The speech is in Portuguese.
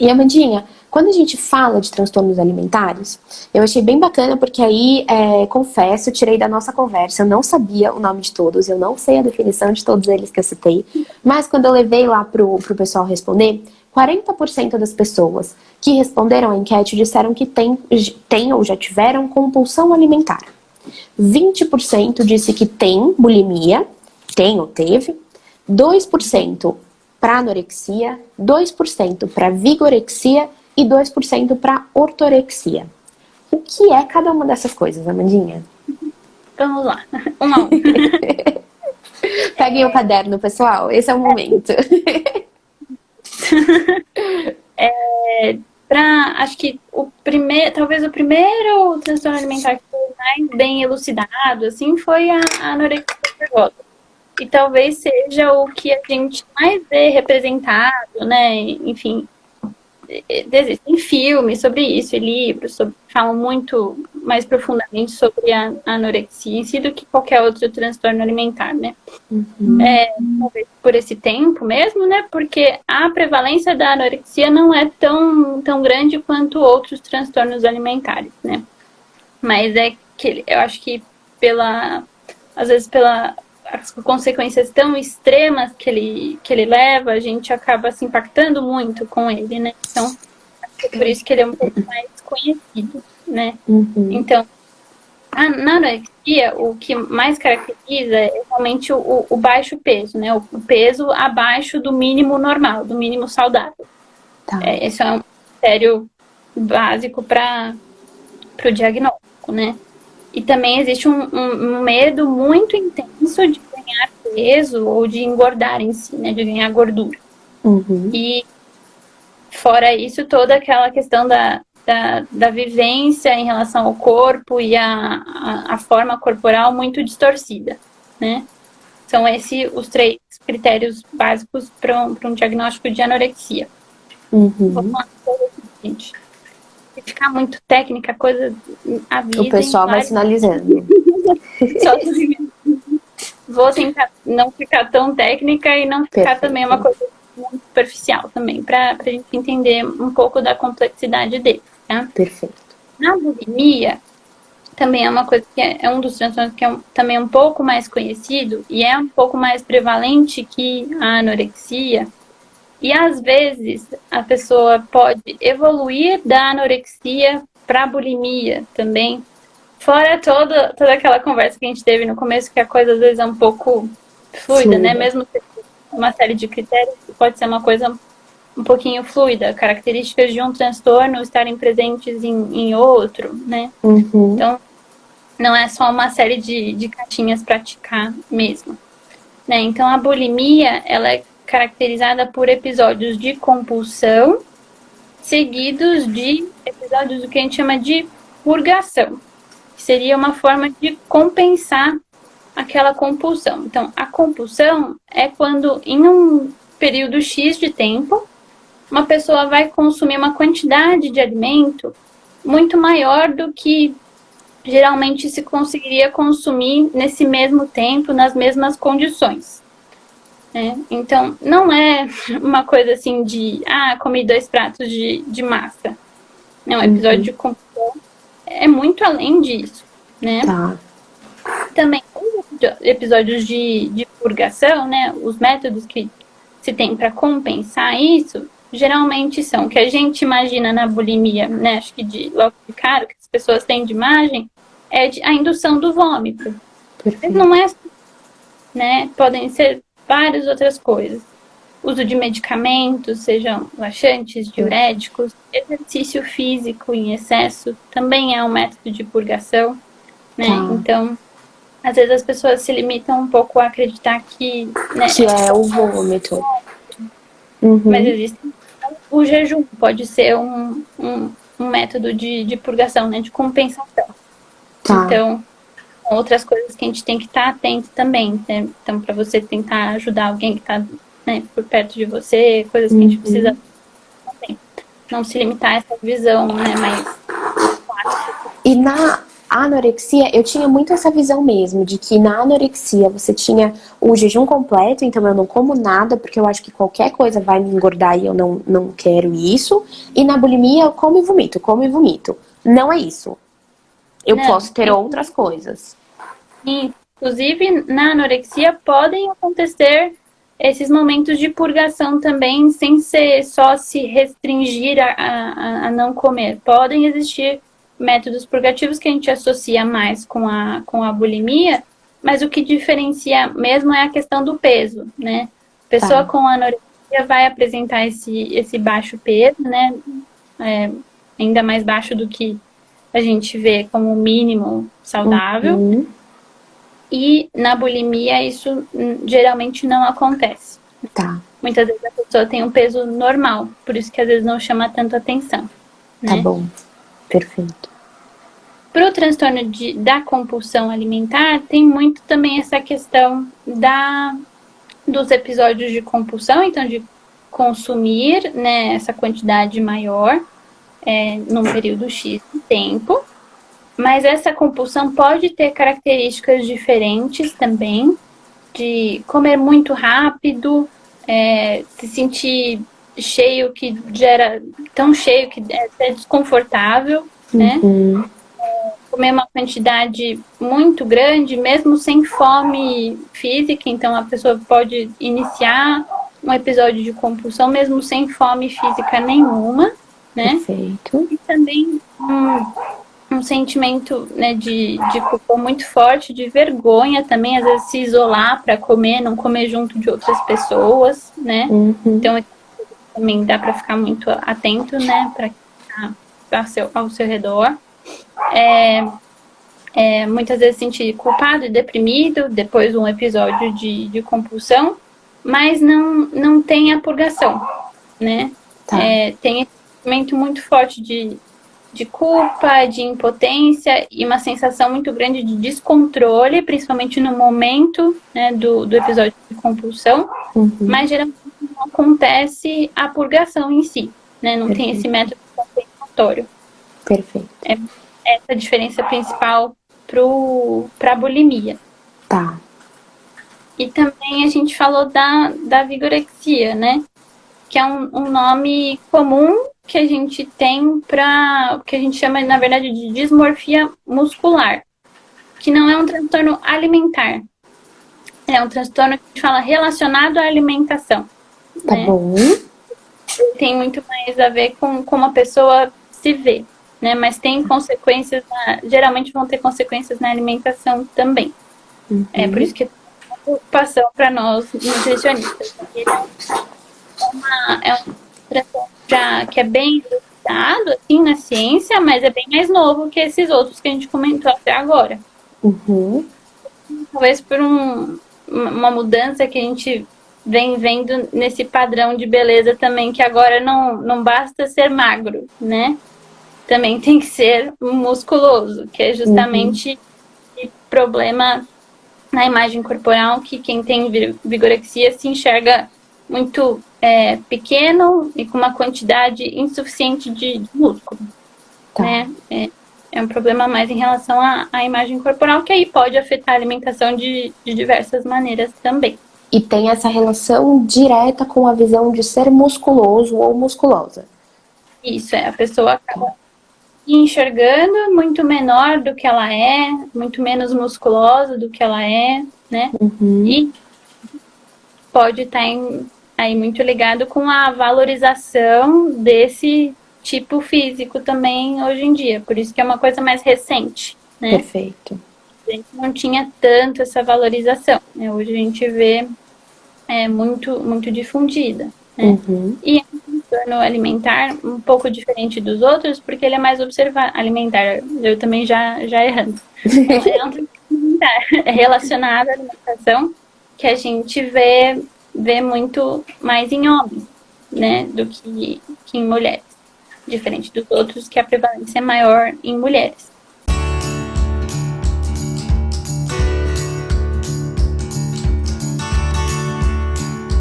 E, Amandinha, quando a gente fala de transtornos alimentares, eu achei bem bacana, porque aí, confesso, eu tirei da nossa conversa, eu não sabia o nome de todos, eu não sei a definição de todos eles que eu citei, mas quando eu levei lá pro pessoal responder, 40% das pessoas que responderam a enquete disseram que tem ou já tiveram compulsão alimentar. 20% disse que tem bulimia, tem ou teve, 2% para anorexia, 2% para vigorexia e 2% para ortorexia. O que é cada uma dessas coisas, Amandinha? Vamos lá, um a um. Peguem o caderno, pessoal, esse é o momento. Acho que talvez o primeiro transtorno alimentar que foi mais bem elucidado, assim, foi a anorexia nervosa. E talvez seja o que a gente mais vê representado, né? Enfim, existem filmes sobre isso e livros que falam muito mais profundamente sobre a anorexia em si do que qualquer outro transtorno alimentar, né? Talvez por esse tempo mesmo, né? Porque a prevalência da anorexia não é tão grande quanto outros transtornos alimentares, né? Mas eu acho que às vezes as consequências tão extremas que ele leva, a gente acaba se impactando muito com ele, né? Então, é por isso que ele é um pouco mais conhecido, né? Então, na anorexia, o que mais caracteriza é realmente o baixo peso, né? O peso abaixo do mínimo normal, do mínimo saudável. Tá. Esse é um critério básico para o diagnóstico, né? E também existe um medo muito intenso de ganhar peso ou de engordar em si, né? De ganhar gordura. E fora isso, toda aquela questão da vivência em relação ao corpo e a forma corporal muito distorcida, né? São esses os 3 critérios básicos para um diagnóstico de anorexia. Vou falar gente. Se ficar muito técnica, coisa avisem. O pessoal vai sinalizando. Vou tentar não ficar tão técnica e não ficar também uma coisa muito superficial também, para a gente entender um pouco da complexidade dele, tá? Perfeito. Na bulimia, também é uma coisa que é um dos transtornos que também um pouco mais conhecido e é um pouco mais prevalente que a anorexia. E às vezes a pessoa pode evoluir da anorexia para a bulimia também. Fora toda aquela conversa que a gente teve no começo, que a coisa às vezes é um pouco fluida, né? Mesmo tendo uma série de critérios, pode ser uma coisa um pouquinho fluida. Características de um transtorno estarem presentes em outro, né? Então, não é só uma série de caixinhas para ticar mesmo. Né? Então, a bulimia, ela é caracterizada por episódios de compulsão, seguidos de episódios do que a gente chama de purgação, que seria uma forma de compensar aquela compulsão. Então, a compulsão é quando, em um período X de tempo, uma pessoa vai consumir uma quantidade de alimento muito maior do que geralmente se conseguiria consumir nesse mesmo tempo, nas mesmas condições. Então, não é uma coisa assim de, comi 2 pratos de massa. Não, o episódio de compulsão é muito além disso, né? Tá. Também, os episódios de purgação, né? Os métodos que se tem para compensar isso, geralmente são o que a gente imagina na bulimia, né? Acho que logo de cara, que as pessoas têm de imagem, é a indução do vômito. Perfeito. Não é, né? Podem ser várias outras coisas. Uso de medicamentos, sejam laxantes, diuréticos, exercício físico em excesso também é um método de purgação, né? Então, às vezes as pessoas se limitam um pouco a acreditar que... Né, que é o vômito. Mas existe o jejum, pode ser um método de purgação, né? De compensação. Então, outras coisas que a gente tem que estar atento também, né? Então, para você tentar ajudar alguém que está, né, por perto de você, coisas que a gente precisa também. Não se limitar a essa visão, né, mais E na A anorexia, eu tinha muito essa visão mesmo, de que na anorexia você tinha o jejum completo, então eu não como nada, porque eu acho que qualquer coisa vai me engordar e eu não quero isso. E na bulimia eu como e vomito, como e vomito. Não é isso. Eu Não. posso ter outras coisas. Inclusive, na anorexia podem acontecer esses momentos de purgação também, sem ser só se restringir a não comer. Podem existir métodos purgativos que a gente associa mais com a bulimia, mas o que diferencia mesmo é a questão do peso, né? A pessoa com anorexia vai apresentar esse baixo peso, né? Ainda mais baixo do que a gente vê como mínimo saudável. Uhum. E na bulimia isso geralmente não acontece. Tá. Muitas vezes a pessoa tem um peso normal, por isso que às vezes não chama tanto atenção. Tá Né? bom. Perfeito. Para o transtorno da compulsão alimentar, tem muito também essa questão dos episódios de compulsão, então de consumir, né, essa quantidade maior num período X de tempo. Mas essa compulsão pode ter características diferentes também, de comer muito rápido, se sentir cheio, que gera tão cheio que é desconfortável, né? Comer uma quantidade muito grande, mesmo sem fome física, então a pessoa pode iniciar um episódio de compulsão mesmo sem fome física nenhuma, né? Perfeito. E também um sentimento, né, de culpa muito forte, de vergonha também, às vezes se isolar para comer, não comer junto de outras pessoas, né? Então também dá para ficar muito atento, né, para ao seu redor. Muitas vezes sentir culpado e deprimido depois de um episódio de compulsão, mas não tem a purgação, né? Tá. Tem esse sentimento muito forte de culpa, de impotência e uma sensação muito grande de descontrole, principalmente no momento, né, do episódio de compulsão, mas geralmente não acontece a purgação em si, né? Não tem esse método compensatório. Perfeito. É essa a diferença principal para a bulimia. Tá. E também a gente falou da vigorexia, né? Que é um nome comum que a gente tem para que a gente chama, na verdade, de dismorfia muscular, que não é um transtorno alimentar. É um transtorno que a gente fala relacionado à alimentação. Tá né? bom. Tem muito mais a ver com como a pessoa se vê, né? Mas tem consequências, geralmente vão ter consequências na alimentação também. É por isso que é uma preocupação para nós nutricionistas. É um transtorno que é bem estudado assim, na ciência, mas é bem mais novo que esses outros que a gente comentou até agora. Talvez por uma mudança que a gente vem vendo nesse padrão de beleza também, que agora não basta ser magro, né? Também tem que ser musculoso, que é justamente o problema na imagem corporal, que quem tem vigorexia se enxerga muito pequeno e com uma quantidade insuficiente de músculo. Tá. Né? É um problema mais em relação à imagem corporal, que aí pode afetar a alimentação de diversas maneiras também. E tem essa relação direta com a visão de ser musculoso ou musculosa. Isso, a pessoa acaba enxergando muito menor do que ela é, muito menos musculosa do que ela é, né? E pode estar aí muito ligado com a valorização desse tipo físico também hoje em dia. Por isso que é uma coisa mais recente, né? Perfeito. A gente não tinha tanto essa valorização, né? Hoje a gente vê muito, muito difundida, né? E é um transtorno alimentar um pouco diferente dos outros, porque ele é mais alimentar. Eu também já errando. É um transtorno alimentar, é relacionado à alimentação, que a gente vê muito mais em homens, né, do que em mulheres. Diferente dos outros, que a prevalência é maior em mulheres.